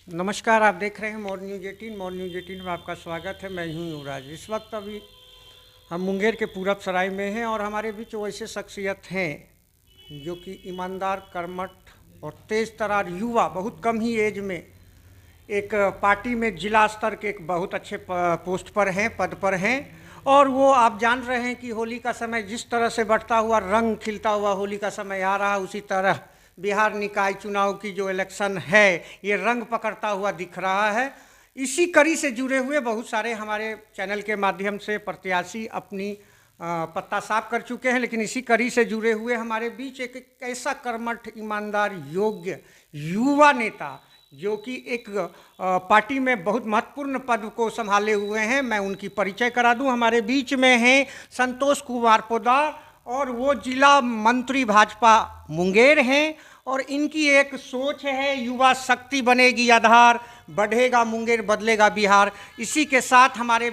नमस्कार। आप देख रहे हैं मोर न्यूज़ 18। मोर न्यूज़ 18 में आपका स्वागत है। मैं हूं युवराज। इस वक्त अभी हम मुंगेर के पूरब सराय में हैं और हमारे बीच वैसे शख्सियत हैं जो कि ईमानदार, कर्मठ और तेज़ तर्रार युवा, बहुत कम ही एज में एक पार्टी में जिला स्तर के एक बहुत अच्छे पोस्ट पर हैं, पद पर हैं। और वो आप जान रहे हैं कि होली का समय जिस तरह से बढ़ता हुआ, रंग खिलता हुआ होली का समय आ रहा, उसी तरह बिहार निकाय चुनाव की जो इलेक्शन है ये रंग पकड़ता हुआ दिख रहा है। इसी कड़ी से जुड़े हुए बहुत सारे हमारे चैनल के माध्यम से प्रत्याशी अपनी पत्ता साफ कर चुके हैं, लेकिन इसी कड़ी से जुड़े हुए हमारे बीच एक ऐसा कर्मठ, ईमानदार, योग्य युवा नेता जो कि एक पार्टी में बहुत महत्वपूर्ण पद को संभाले हुए हैं। मैं उनकी परिचय करा दूं। हमारे बीच में हैं संतोष कुमार पोद्दार और वो जिला मंत्री भाजपा मुंगेर हैं। और इनकी एक सोच है, युवा शक्ति बनेगी आधार, बढ़ेगा मुंगेर, बदलेगा बिहार। इसी के साथ हमारे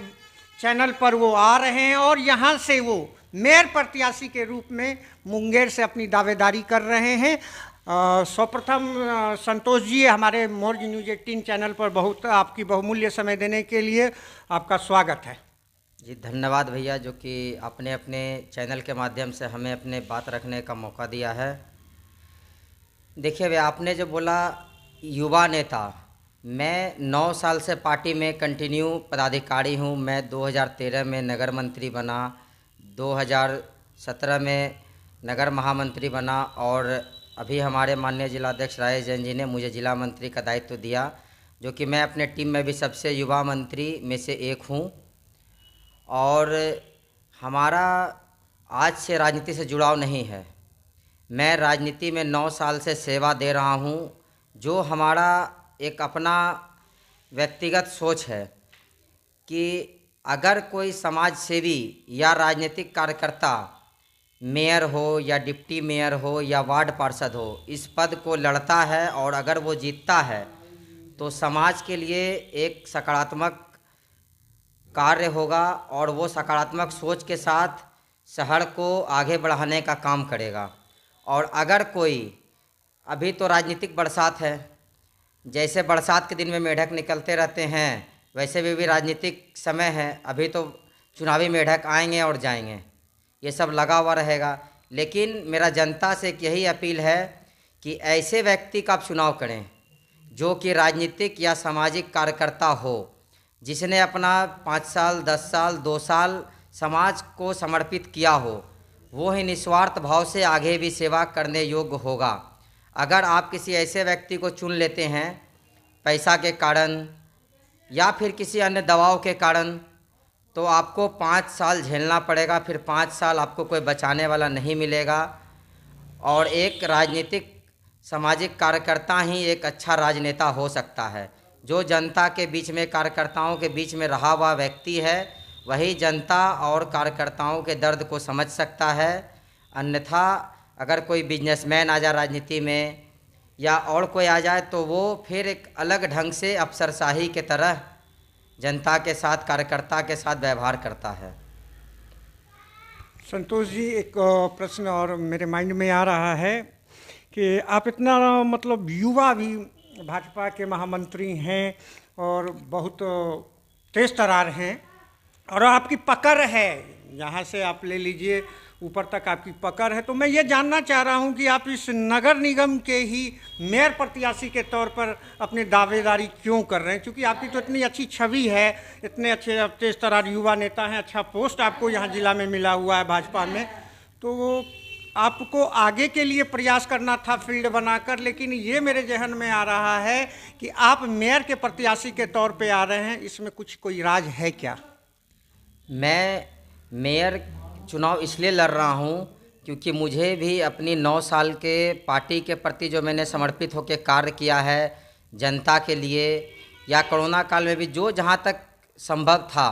चैनल पर वो आ रहे हैं और यहाँ से वो मेयर प्रत्याशी के रूप में मुंगेर से अपनी दावेदारी कर रहे हैं। सर्वप्रथम संतोष जी, हमारे मोर न्यूज़ 18 चैनल पर बहुत आपकी बहुमूल्य समय देने के लिए आपका स्वागत है। जी धन्यवाद भैया, जो कि आपने अपने चैनल के माध्यम से हमें अपने बात रखने का मौका दिया है। देखिए भैया, आपने जो बोला युवा नेता, मैं 9 साल से पार्टी में कंटिन्यू पदाधिकारी हूँ। मैं 2013 में नगर मंत्री बना, 2017 में नगर महामंत्री बना और अभी हमारे माननीय जिलाध्यक्ष राजेश जैन जी ने मुझे जिला मंत्री का दायित्व दिया, जो कि मैं अपने टीम में भी सबसे युवा मंत्री में से एक हूँ। और हमारा आज से राजनीति से जुड़ाव नहीं है। मैं राजनीति में 9 साल से सेवा दे रहा हूँ। जो हमारा एक अपना व्यक्तिगत सोच है कि अगर कोई समाज सेवी या राजनीतिक कार्यकर्ता, मेयर हो या डिप्टी मेयर हो या वार्ड पार्षद हो, इस पद को लड़ता है और अगर वो जीतता है तो समाज के लिए एक सकारात्मक कार्य होगा और वो सकारात्मक सोच के साथ शहर को आगे बढ़ाने का काम करेगा। और अगर कोई, अभी तो राजनीतिक बरसात है, जैसे बरसात के दिन में मेढक निकलते रहते हैं वैसे भी राजनीतिक समय है। अभी तो चुनावी मेढक आएंगे और जाएंगे, ये सब लगा हुआ रहेगा। लेकिन मेरा जनता से यही अपील है कि ऐसे व्यक्ति का आप चुनाव करें जो कि राजनीतिक या सामाजिक कार्यकर्ता हो, जिसने अपना 5 साल, 10 साल, 2 साल समाज को समर्पित किया हो, वो ही निस्वार्थ भाव से आगे भी सेवा करने योग्य होगा। अगर आप किसी ऐसे व्यक्ति को चुन लेते हैं पैसा के कारण या फिर किसी अन्य दबाव के कारण, तो आपको 5 साल झेलना पड़ेगा। फिर 5 साल आपको कोई बचाने वाला नहीं मिलेगा। और एक राजनीतिक सामाजिक कार्यकर्ता ही एक अच्छा राजनेता हो सकता है। जो जनता के बीच में, कार्यकर्ताओं के बीच में रहा हुआ व्यक्ति है, वही जनता और कार्यकर्ताओं के दर्द को समझ सकता है। अन्यथा अगर कोई बिजनेसमैन आ जाए राजनीति में या और कोई आ जाए तो वो फिर एक अलग ढंग से अफसरशाही के तरह जनता के साथ, कार्यकर्ता के साथ व्यवहार करता है। संतोष जी, एक प्रश्न और मेरे माइंड में आ रहा है कि आप इतना मतलब युवा भी भाजपा के महामंत्री हैं और बहुत तेज तर्रार हैं और आपकी पकड़ है, यहाँ से आप ले लीजिए ऊपर तक आपकी पकड़ है। तो मैं ये जानना चाह रहा हूँ कि आप इस नगर निगम के ही मेयर प्रत्याशी के तौर पर अपनी दावेदारी क्यों कर रहे हैं? क्योंकि आपकी तो इतनी अच्छी छवि है, इतने अच्छे तेज तर्रार युवा नेता हैं, अच्छा पोस्ट आपको यहाँ जिला में मिला हुआ है भाजपा में, तो आपको आगे के लिए प्रयास करना था फील्ड बनाकर। लेकिन ये मेरे जहन में आ रहा है कि आप मेयर के प्रत्याशी के तौर पे आ रहे हैं, इसमें कुछ कोई राज है क्या? मैं मेयर चुनाव इसलिए लड़ रहा हूँ क्योंकि मुझे भी अपनी 9 साल के पार्टी के प्रति जो मैंने समर्पित होकर कार्य किया है जनता के लिए, या कोरोना काल में भी जो जहाँ तक संभव था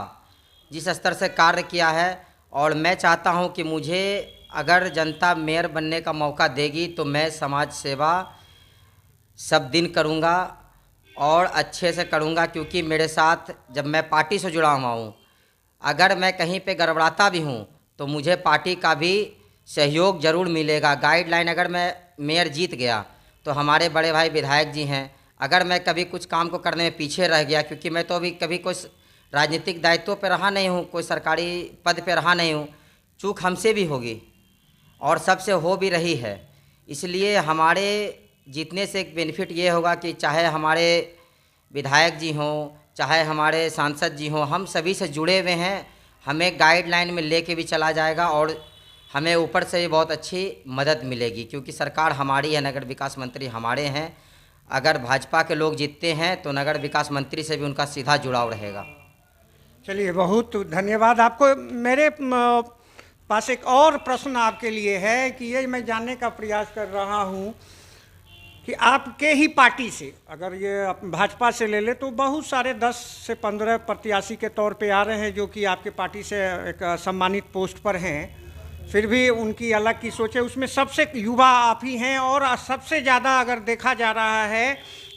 जिस स्तर से कार्य किया है, और मैं चाहता हूँ कि मुझे अगर जनता मेयर बनने का मौका देगी तो मैं समाज सेवा सब दिन करूँगा और अच्छे से करूँगा। क्योंकि मेरे साथ जब मैं पार्टी से जुड़ा हुआ हूँ, अगर मैं कहीं पे गड़बड़ाता भी हूँ तो मुझे पार्टी का भी सहयोग ज़रूर मिलेगा। गाइडलाइन, अगर मैं मेयर जीत गया तो हमारे बड़े भाई विधायक जी हैं, अगर मैं कभी कुछ काम को करने में पीछे रह गया, क्योंकि मैं तो अभी कभी कोई राजनीतिक दायित्व पर रहा नहीं हूँ, कोई सरकारी पद पे रहा नहीं हूँ, चूक हमसे भी होगी और सबसे हो भी रही है। इसलिए हमारे जीतने से एक बेनिफिट ये होगा कि चाहे हमारे विधायक जी हों, चाहे हमारे सांसद जी हों, हम सभी से जुड़े हुए हैं, हमें गाइडलाइन में लेके भी चला जाएगा और हमें ऊपर से भी बहुत अच्छी मदद मिलेगी, क्योंकि सरकार हमारी है, नगर विकास मंत्री हमारे हैं। अगर भाजपा के लोग जीतते हैं तो नगर विकास मंत्री से भी उनका सीधा जुड़ाव रहेगा। चलिए, बहुत धन्यवाद आपको। मेरे पास एक और प्रश्न आपके लिए है कि ये मैं जानने का प्रयास कर रहा हूँ कि आपके ही पार्टी से, अगर ये भाजपा से ले ले तो बहुत सारे 10 से 15 प्रत्याशी के तौर पे आ रहे हैं जो कि आपके पार्टी से एक सम्मानित पोस्ट पर हैं, फिर भी उनकी अलग की सोच है। उसमें सबसे युवा आप ही हैं और सबसे ज़्यादा अगर देखा जा रहा है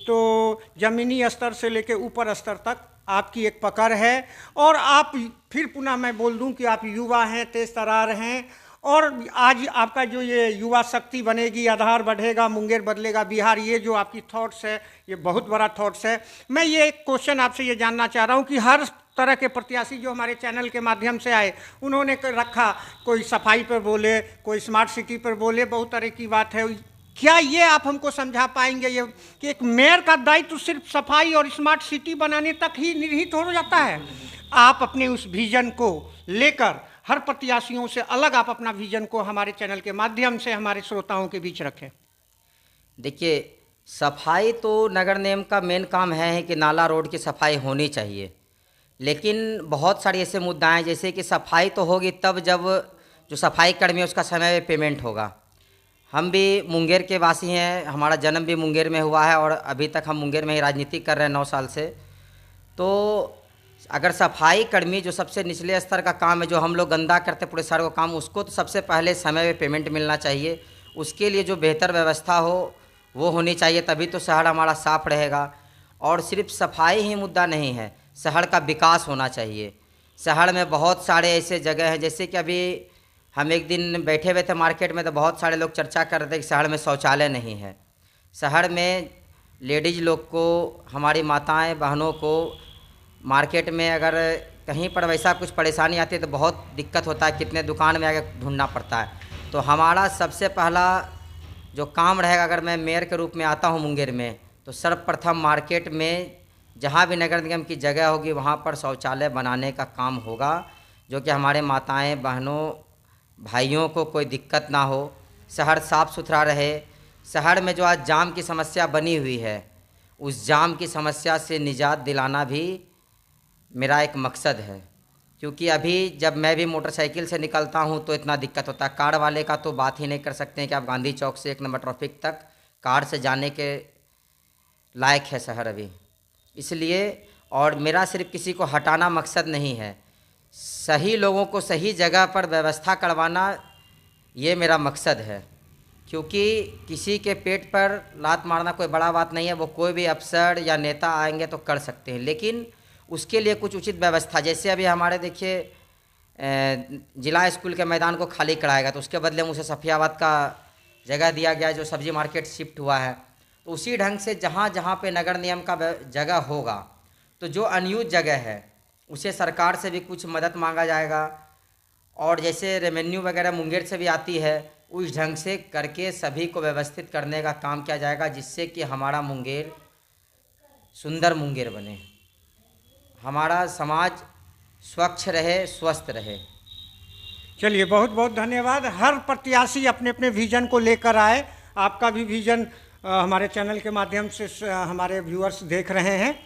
तो ज़मीनी स्तर से लेकर ऊपर स्तर तक आपकी एक पकड़ है। और आप फिर पुनः मैं बोल दूं कि आप युवा हैं, तेज तरार हैं, और आज आपका जो ये युवा शक्ति बनेगी, आधार बढ़ेगा, मुंगेर बदलेगा बिहार, ये जो आपकी थॉट्स है, ये बहुत बड़ा थॉट्स है। मैं ये एक क्वेश्चन आपसे ये जानना चाह रहा हूँ कि हर तरह के प्रत्याशी जो हमारे चैनल के माध्यम से आए, उन्होंने रखा, कोई सफाई पर बोले, कोई स्मार्ट सिटी पर बोले, बहुत तरह की बात है। क्या ये आप हमको समझा पाएंगे ये कि एक मेयर का दायित्व तो सिर्फ सफाई और स्मार्ट सिटी बनाने तक ही निहित हो जाता है? आप अपने उस विजन को लेकर हर प्रत्याशियों से अलग आप अपना विजन को हमारे चैनल के माध्यम से हमारे श्रोताओं के बीच रखें। देखिए, सफाई तो नगर निगम का मेन काम है कि नाला रोड की सफाई होनी चाहिए, लेकिन बहुत सारे ऐसे मुद्दा हैं जैसे कि सफाई तो होगी तब जब जो सफाई कर्मी है उसका समय पे पेमेंट होगा। हम भी मुंगेर के वासी हैं, हमारा जन्म भी मुंगेर में हुआ है और अभी तक हम मुंगेर में ही राजनीति कर रहे हैं 9 साल से। तो अगर सफाई कर्मी जो सबसे निचले स्तर का काम है, जो हम लोग गंदा करते पूरे शहर को काम, उसको तो सबसे पहले समय पे पेमेंट मिलना चाहिए। उसके लिए जो बेहतर व्यवस्था हो वो होनी चाहिए, तभी तो शहर हमारा साफ रहेगा। और सिर्फ सफाई ही मुद्दा नहीं है, शहर का विकास होना चाहिए। शहर में बहुत सारे ऐसे जगह हैं, जैसे कि अभी हम एक दिन बैठे हुए थे मार्केट में तो बहुत सारे लोग चर्चा कर रहे थे कि शहर में शौचालय नहीं है। शहर में लेडीज़ लोग को, हमारी माताएं बहनों को मार्केट में अगर कहीं पर वैसा कुछ परेशानी आती है तो बहुत दिक्कत होता है, कितने दुकान में आके ढूंढना पड़ता है। तो हमारा सबसे पहला जो काम रहेगा, अगर मैं मेयर के रूप में आता हूँ मुंगेर में, तो सर्वप्रथम मार्केट में जहाँ भी नगर निगम की जगह होगी वहाँ पर शौचालय बनाने का काम होगा, जो कि हमारे माताएं बहनों भाइयों को कोई दिक्कत ना हो, शहर साफ़ सुथरा रहे। शहर में जो आज जाम की समस्या बनी हुई है, उस जाम की समस्या से निजात दिलाना भी मेरा एक मकसद है। क्योंकि अभी जब मैं भी मोटरसाइकिल से निकलता हूं तो इतना दिक्कत होता है, कार वाले का तो बात ही नहीं कर सकते हैं कि आप गांधी चौक से 1 नंबर ट्रैफिक तक कार से जाने के लायक है शहर अभी। इसलिए, और मेरा सिर्फ किसी को हटाना मकसद नहीं है, सही लोगों को सही जगह पर व्यवस्था करवाना ये मेरा मकसद है। क्योंकि किसी के पेट पर लात मारना कोई बड़ा बात नहीं है, वो कोई भी अफसर या नेता आएंगे तो कर सकते हैं, लेकिन उसके लिए कुछ उचित व्यवस्था, जैसे अभी हमारे देखिए जिला स्कूल के मैदान को खाली कराएगा तो उसके बदले में उसे सफियाबाद का जगह दिया गया जो सब्जी मार्केट शिफ्ट हुआ है। तो उसी ढंग से जहाँ जहाँ पे नगर निगम का जगह होगा तो जो अनयूज जगह है उसे सरकार से भी कुछ मदद मांगा जाएगा, और जैसे रेवेन्यू वगैरह मुंगेर से भी आती है उस ढंग से करके सभी को व्यवस्थित करने का काम किया जाएगा, जिससे कि हमारा मुंगेर सुंदर मुंगेर बने, हमारा समाज स्वच्छ रहे, स्वस्थ रहे। चलिए, बहुत बहुत धन्यवाद। हर प्रत्याशी अपने अपने विजन को लेकर आए। आपका भी विजन हमारे चैनल के माध्यम से हमारे व्यूअर्स देख रहे हैं।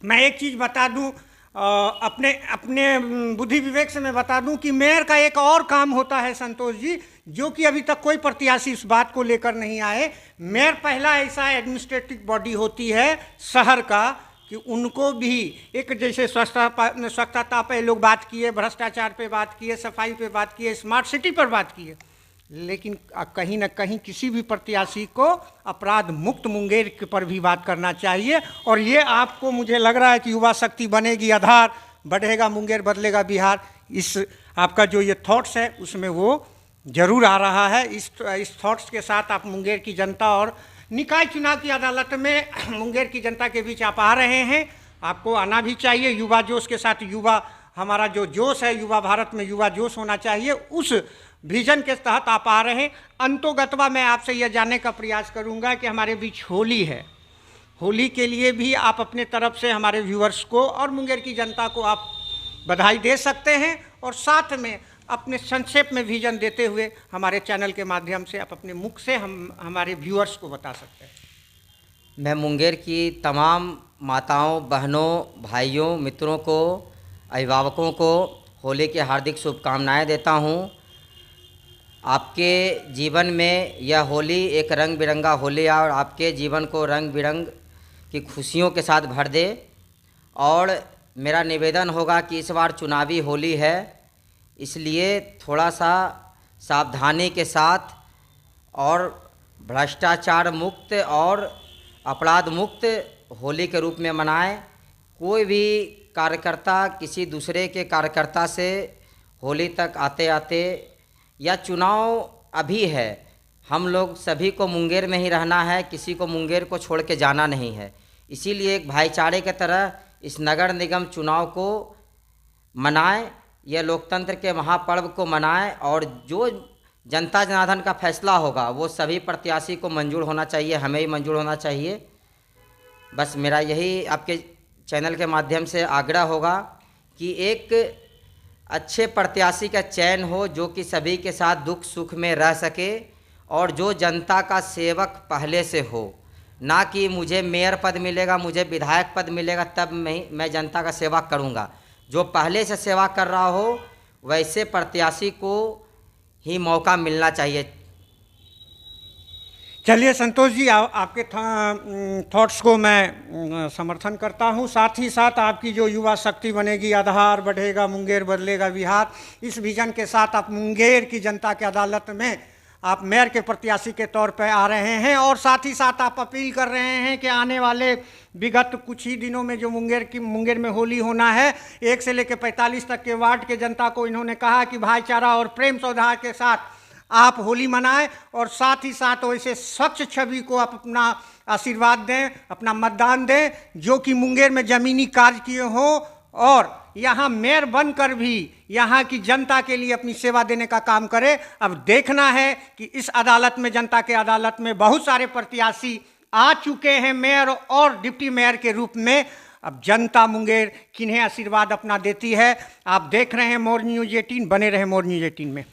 मैं एक चीज़ बता दूं, अपने बुद्धि विवेक से मैं बता दूं कि मेयर का एक और काम होता है संतोष जी, जो कि अभी तक कोई प्रत्याशी इस बात को लेकर नहीं आए। मेयर पहला ऐसा एडमिनिस्ट्रेटिव बॉडी होती है शहर का कि उनको भी एक, जैसे स्वच्छता पे लोग बात किए, भ्रष्टाचार पे बात किए, सफाई पे बात किए, स्मार्ट सिटी पर बात किए, लेकिन कहीं ना कहीं किसी भी प्रत्याशी को अपराध मुक्त मुंगेर पर भी बात करना चाहिए। और ये आपको, मुझे लग रहा है कि युवा शक्ति बनेगी, आधार बढ़ेगा, मुंगेर बदलेगा बिहार, इस आपका जो ये थॉट्स है उसमें वो जरूर आ रहा है। इस थॉट्स के साथ आप मुंगेर की जनता और निकाय चुनाव की अदालत में मुंगेर की जनता के बीच आप आ रहे हैं, आपको आना भी चाहिए। युवा जोश के साथ युवा, हमारा जो जोश है युवा भारत में युवा जोश होना चाहिए, उस विजन के तहत आप आ रहे हैं। अंतोगत्वा मैं आपसे यह जानने का प्रयास करूंगा कि हमारे बीच होली है, होली के लिए भी आप अपने तरफ से हमारे व्यूअर्स को और मुंगेर की जनता को आप बधाई दे सकते हैं, और साथ में अपने संक्षेप में विजन देते हुए हमारे चैनल के माध्यम से आप अपने मुख से हमारे व्यूअर्स को बता सकते हैं। मैं मुंगेर की तमाम माताओं, बहनों, भाइयों, मित्रों को, अभिभावकों को होली की हार्दिक शुभकामनाएं देता हूं। आपके जीवन में यह होली एक रंग बिरंगा होली है और आपके जीवन को रंग बिरंग की खुशियों के साथ भर दे। और मेरा निवेदन होगा कि इस बार चुनावी होली है, इसलिए थोड़ा सा सावधानी के साथ और भ्रष्टाचार मुक्त और अपराध मुक्त होली के रूप में मनाएं। कोई भी कार्यकर्ता किसी दूसरे के कार्यकर्ता से होली तक आते आते, या चुनाव अभी है, हम लोग सभी को मुंगेर में ही रहना है, किसी को मुंगेर को छोड़ के जाना नहीं है। इसीलिए एक भाईचारे की तरह इस नगर निगम चुनाव को मनाएं, यह लोकतंत्र के महापर्व को मनाएं, और जो जनता जनार्दन का फैसला होगा वो सभी प्रत्याशी को मंजूर होना चाहिए, हमें ही मंजूर होना चाहिए। बस मेरा यही आपके चैनल के माध्यम से आग्रह होगा कि एक अच्छे प्रत्याशी का चयन हो जो कि सभी के साथ दुख सुख में रह सके, और जो जनता का सेवक पहले से हो, ना कि मुझे मेयर पद मिलेगा, मुझे विधायक पद मिलेगा तब मैं जनता का सेवा करूंगा। जो पहले से सेवा कर रहा हो वैसे प्रत्याशी को ही मौका मिलना चाहिए। चलिए संतोष जी, आपके थॉट्स को मैं समर्थन करता हूं। साथ ही साथ आपकी जो युवा शक्ति बनेगी, आधार बढ़ेगा, मुंगेर बदलेगा बिहार, इस विजन के साथ आप मुंगेर की जनता की अदालत में आप मेयर के प्रत्याशी के तौर पर आ रहे हैं, और साथ ही साथ आप अपील कर रहे हैं कि आने वाले विगत कुछ ही दिनों में जो मुंगेर में होली होना है, 1 से लेकर 45 तक के वार्ड के जनता को इन्होंने कहा कि भाईचारा और प्रेम सौहार्द के साथ आप होली मनाएं, और साथ ही साथ वैसे स्वच्छ छवि को आप अपना आशीर्वाद दें, अपना मतदान दें, जो कि मुंगेर में ज़मीनी कार्य किए हों, और यहाँ मेयर बनकर भी यहाँ की जनता के लिए अपनी सेवा देने का काम करे। अब देखना है कि इस अदालत में, जनता के अदालत में बहुत सारे प्रत्याशी आ चुके हैं मेयर और डिप्टी मेयर के रूप में। अब जनता मुंगेर किन्हें आशीर्वाद अपना देती है, आप देख रहे हैं मोर न्यूज़ 18। बने रहे मोर न्यूज़ 18 में।